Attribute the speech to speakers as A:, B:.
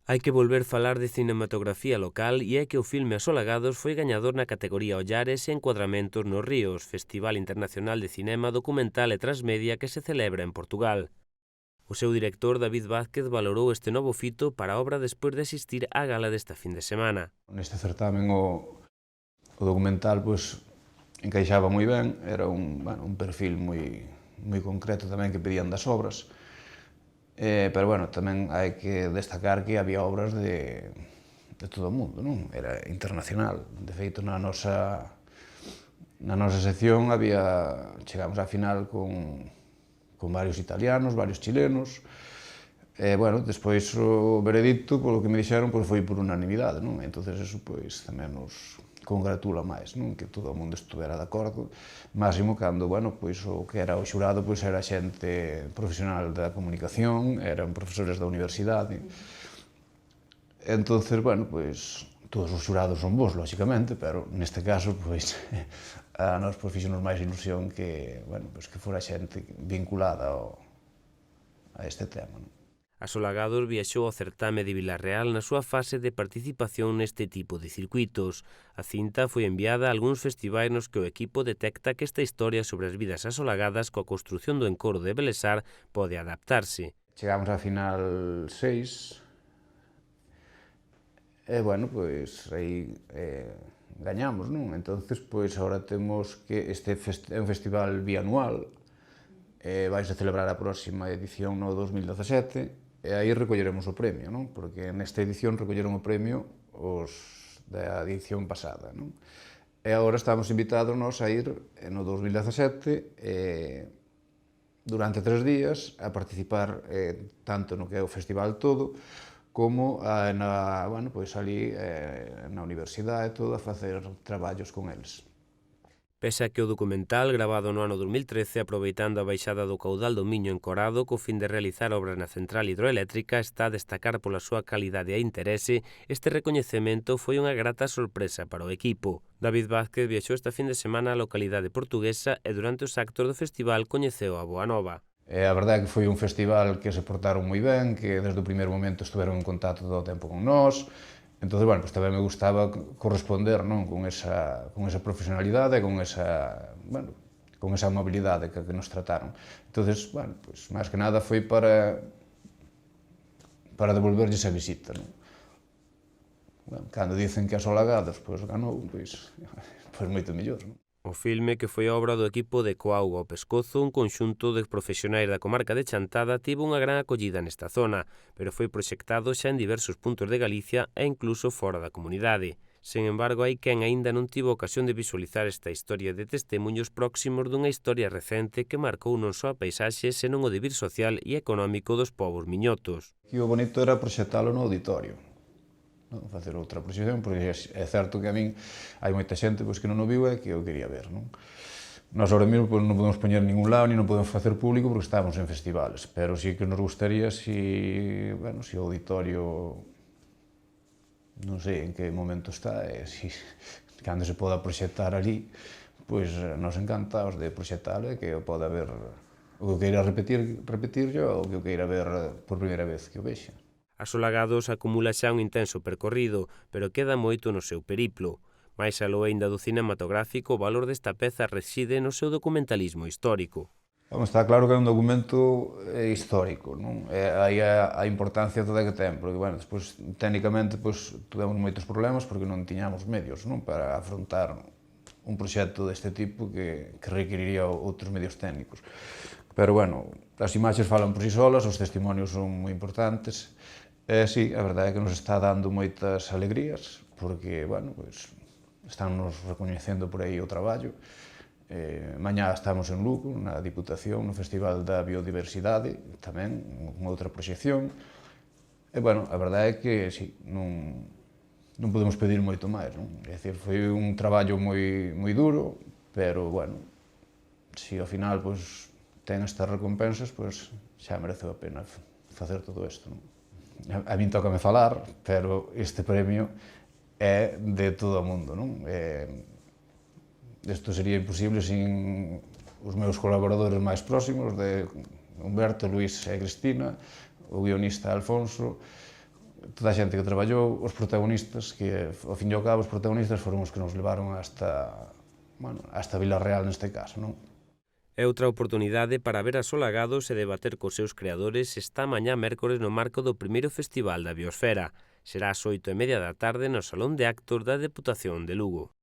A: Hai que volver falar de cinematografía local e é que o filme Asolagados foi gañador na categoría Ollares e Encuadramentos nos Ríos, Festival Internacional de Cinema Documental e Transmedia que se celebra en Portugal. O seu director, David Vázquez, valorou este novo fito para a obra despois de asistir á gala desta fin de semana.
B: Neste certamen o documental encaixaba moi ben, era un perfil moi concreto tamén que pedían das obras, pero tamén hai que destacar que había obras de todo o mundo, non? Era internacional. De feito, na nosa sección chegamos á final con varios italianos, varios chilenos. Despois o veredicto, polo que me dixeron, foi por unanimidade, non? Entonces eso tamén nos congratula máis, non? Que todo o mundo estuvera de acordo, máximo cando, o que era o xurado era xente profesional da comunicación, eran profesores da universidade. Entonces, todos os xurados son bons, lóxicamente, pero neste caso, a nós fixonos máis ilusión que fora xente vinculada a este tema, non?
A: Asolagados viaxou ao certame de Vilarreal na súa fase de participación neste tipo de circuitos. A cinta foi enviada a algúns festivais nos que o equipo detecta que esta historia sobre as vidas asolagadas coa construción do encoro de Belesar pode adaptarse.
B: Chegamos á final 6 e, aí gañamos, non? Entonces, agora temos que este é un festival bianual, vaise celebrar a próxima edición no 2017, e aí recolleremos o premio, non? Porque nesta edición recolleron o premio os da edición pasada, non? E agora estamos invitados a ir no 2017 durante 3 días a participar tanto no que é o festival todo como ali na universidade todo a facer traballos con eles.
A: Pese a que o documental, gravado no ano 2013, aproveitando a baixada do caudal do Miño encorado co fin de realizar obras na central hidroeléctrica, está a destacar pola súa calidade e interese, este recoñecemento foi unha grata sorpresa para o equipo. David Vázquez viaxou esta fin de semana á localidade portuguesa e durante os actos do festival coñeceu a Boa Nova.
B: A verdade é que foi un festival que se portaron moi ben, que desde o primeiro momento estiveron en contacto todo o tempo con nós. Entón, tamén me gustaba corresponder, non, con esa profesionalidade e con esa amabilidade que nos trataron. Entón, máis que nada foi para devolverlles a visita, non? Cando dicen que Asolagados ganou, moito mellor, non?
A: O filme, que foi obra do equipo de Coauga ao Pescozo, un conxunto de profesionais da comarca de Chantada, tivo unha gran acollida nesta zona, pero foi proxectado xa en diversos puntos de Galicia e incluso fora da comunidade. Sen embargo, hai quen aínda non tivo ocasión de visualizar esta historia de testemunhos próximos dunha historia recente que marcou non só a paisaxe, senón o devir social e económico dos povos miñotos.
B: E o bonito era proxectalo no auditorio, facer outra proxección, porque é certo que a min hai moita xente que non o viu e que o quería ver, non? Nós ahora mesmo non podemos poñer en ningún lado, ni non podemos facer público porque estamos en festivales, pero sí que nos gustaría si o auditorio non sei en que momento está e cando se poda proxectar ali, nos encantados de proxectalo e que o poda ver o que queira repetirlo ou que o queira ver por primeira vez que o vexa.
A: Asolagados acumula xa un intenso percorrido, pero queda moito no seu periplo. Mais aló aínda do cinematográfico, o valor desta peza reside no seu documentalismo histórico.
B: Está claro que é un documento histórico, non? Aí a importancia toda que ten, porque, despois, técnicamente, tuvemos moitos problemas porque non tiñamos medios, non? Para afrontar un proxecto deste tipo que requeriría outros medios técnicos. Pero, as imaxes falan por si solas, os testimonios son moi importantes. Sí, a verdade é que nos está dando moitas alegrías, porque, están nos recoñecendo por aí o traballo. Mañá estamos en Lugo, na Diputación, no Festival da Biodiversidade, tamén, unha outra proxección. E, a verdade é que, sí, non podemos pedir moito máis, non? É dicir, foi un traballo moi duro, pero, se ao final, ten estas recompensas, xa mereceu a pena facer todo isto, non? A min tócame falar, pero este premio é de todo o mundo, non? Isto sería imposible sin os meus colaboradores máis próximos, de Humberto, Luís e Cristina, o guionista Alfonso, toda a xente que traballou, os protagonistas, que ao fin e ao cabo os protagonistas foron os que nos levaron hasta Vila Real neste caso, non?
A: É outra oportunidade para ver asolagados e debater cos seus creadores esta mañá mércores no marco do primeiro Festival da Biosfera. Será ás 8:30 da tarde no Salón de Actos da Deputación de Lugo.